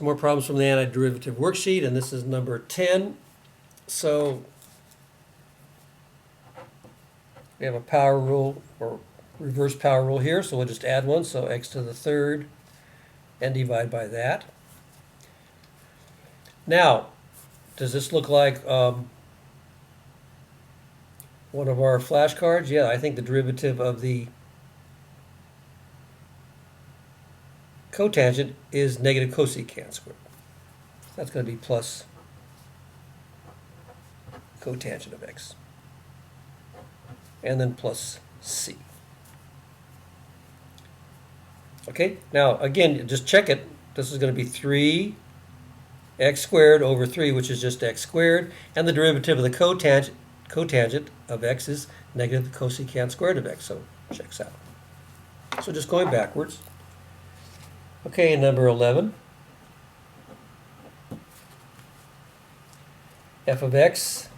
Some more problems from the antiderivative worksheet, and this is number 10. So we have a power rule or reverse power rule here, so we'll just add one, so x to the third and divide by that. Now, does this look like one of our flashcards? Yeah, I think the derivative of the cotangent is negative cosecant squared. That's going to be plus cotangent of x. And then plus c. Okay, now again, just check it. This is going to be 3x squared over 3, which is just x squared. And the derivative of the cotangent of x is negative cosecant squared of x. So checks out. So just going backwards. Okay, number 11. F of x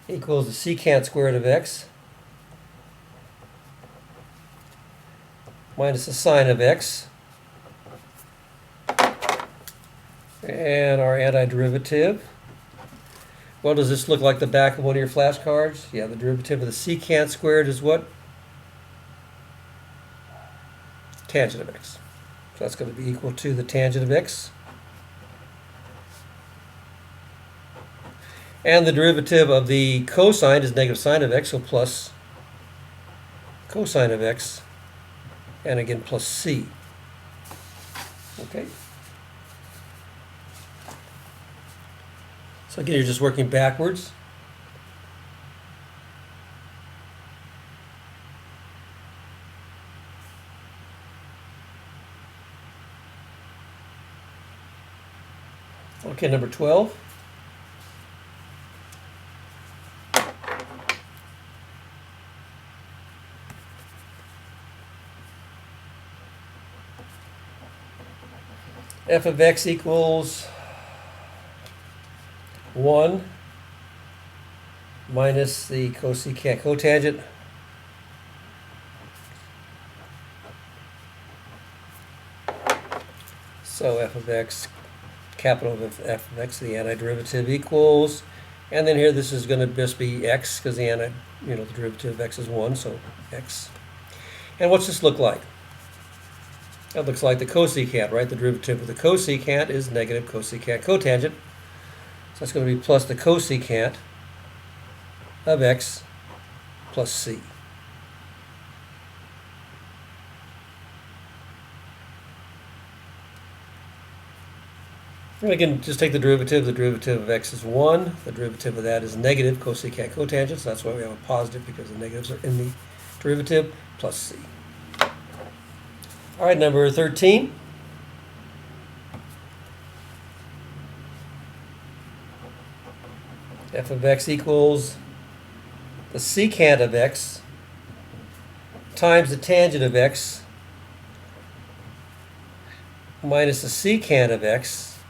equals the secant squared of x minus the sine of x. And our antiderivative. Well, does this look like the back of one of your flashcards? Yeah, the derivative of the secant squared is what? Tangent of x. So that's going to be equal to the tangent of x. And the derivative of the cosine is negative sine of x, so plus cosine of x, and again plus c. Okay. So again, you're just working backwards. Okay, number 12. F of x equals 1 minus the cosecant cotangent so f of x, capital of f of x, the antiderivative equals, and then here this is going to just be x because the the derivative of x is 1, so x. And what's this look like? That looks like the cosecant, right? The derivative of the cosecant is negative cosecant cotangent. So that's going to be plus the cosecant of x plus c. And again, just take the derivative. The derivative of x is 1. The derivative of that is negative cosecant cotangent. So that's why we have a positive, because the negatives are in the derivative, plus c. All right, number 13. F of x equals the secant of x times the tangent of x minus the secant of x.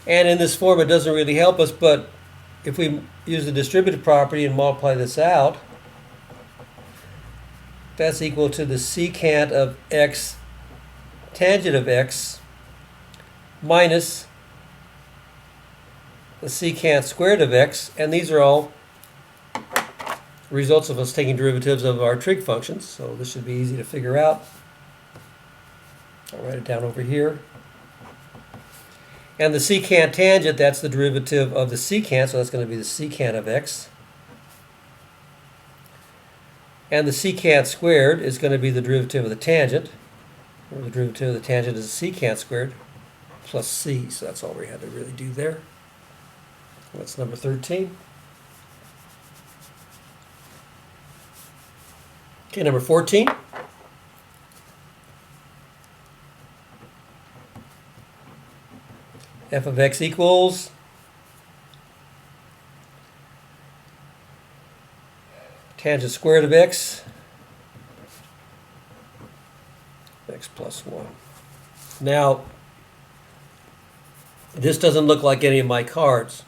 And in this form, it doesn't really help us, but if we use the distributive property and multiply this out, that's equal to the secant of x tangent of x minus the secant squared of x, and these are all results of us taking derivatives of our trig functions, so this should be easy to figure out. I'll write it down over here. And the secant tangent, that's the derivative of the secant, so that's going to be the secant of x. And the secant squared is going to be the derivative of the tangent. Or the derivative of the tangent is the secant squared plus c. So that's all we had to really do there. That's number 13. Okay, number 14. F of x equals tangent squared of x, x plus 1. Now, this doesn't look like any of my cards,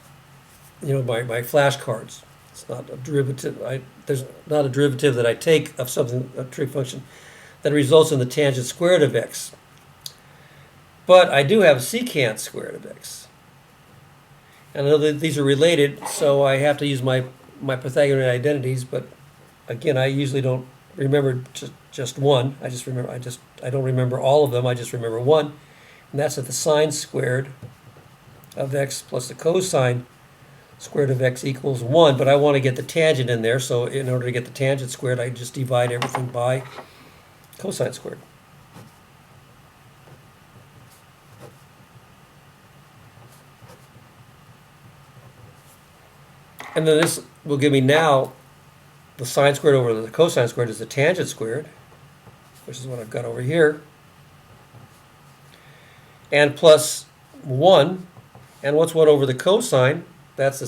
my flashcards. It's not a derivative. There's not a derivative that I take of something, a trig function, that results in the tangent squared of x. But I do have secant squared of x. And I know that these are related, so I have to use my Pythagorean identities, but again, I usually don't remember just one. I don't remember all of them, I just remember one. And that's that the sine squared of x plus the cosine squared of x equals 1, but I want to get the tangent in there, so in order to get the tangent squared, I just divide everything by cosine squared. And then this will give me now the sine squared over the cosine squared is the tangent squared, which is what I've got over here, and plus 1. And what's 1 over the cosine? That's a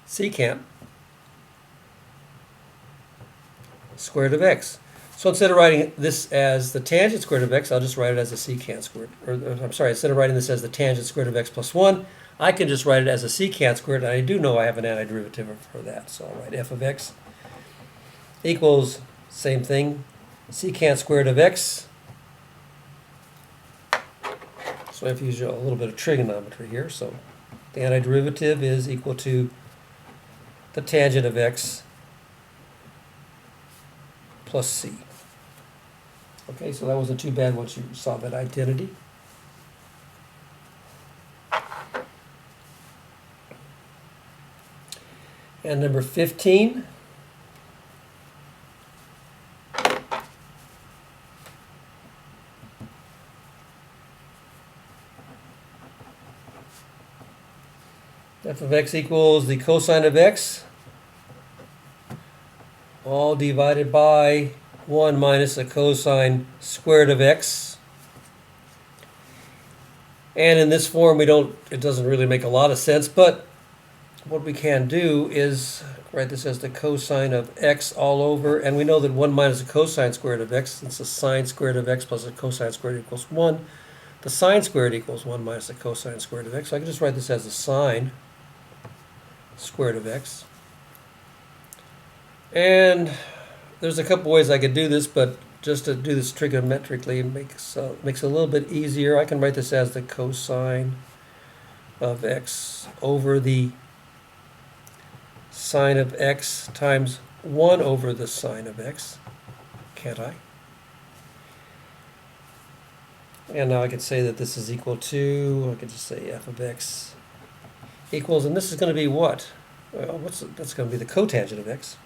secant squared of x. So instead of writing this as the tangent squared of x, I'll just write it as a secant squared. Or I'm sorry, instead of writing this as the tangent squared of x plus 1, I can just write it as a secant squared, and I do know I have an antiderivative for that. So I'll write f of x equals, same thing, secant squared of x. So I have to use a little bit of trigonometry here. So the antiderivative is equal to the tangent of x plus c. Okay, so that wasn't too bad once you saw that identity. And number 15. F of x equals the cosine of x, all divided by 1 minus the cosine squared of x. And in this form, it doesn't really make a lot of sense, but what we can do is write this as the cosine of x all over, and we know that 1 minus the cosine squared of x, since the sine squared of x plus the cosine squared equals 1, the sine squared equals 1 minus the cosine squared of x. So I can just write this as the sine squared of x. And there's a couple ways I could do this, but just to do this trigonometrically makes it a little bit easier. I can write this as the cosine of x over the sine of x times 1 over the sine of x, can't I? And now I could say that this is equal to, I could just say f of x equals, and this is going to be what? Well, that's going to be the cotangent of x.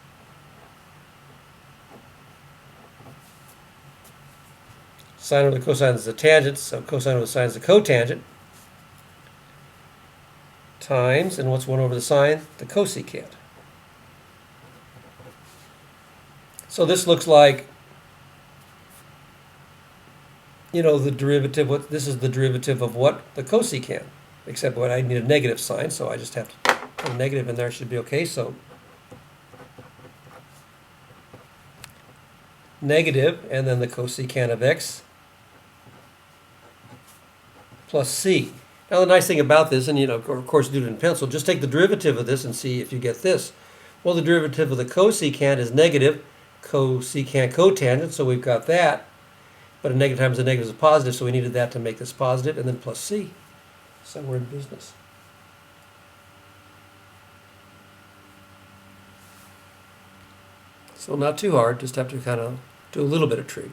Sine over the cosine is the tangent, so cosine over the sine is the cotangent, times, and what's 1 over the sine? The cosecant. So this looks like, the derivative, this is the derivative of what? The cosecant. Except what I need a negative sign, so I just have to put a negative in there, should be okay. So negative, and then the cosecant of x plus c. Now the nice thing about this, and of course do it in pencil, just take the derivative of this and see if you get this. Well, the derivative of the cosecant is negative, cosecant cotangent, so we've got that. But a negative times a negative is a positive, so we needed that to make this positive, and then plus c. So we're in business. So not too hard, just have to kind of do a little bit of trig.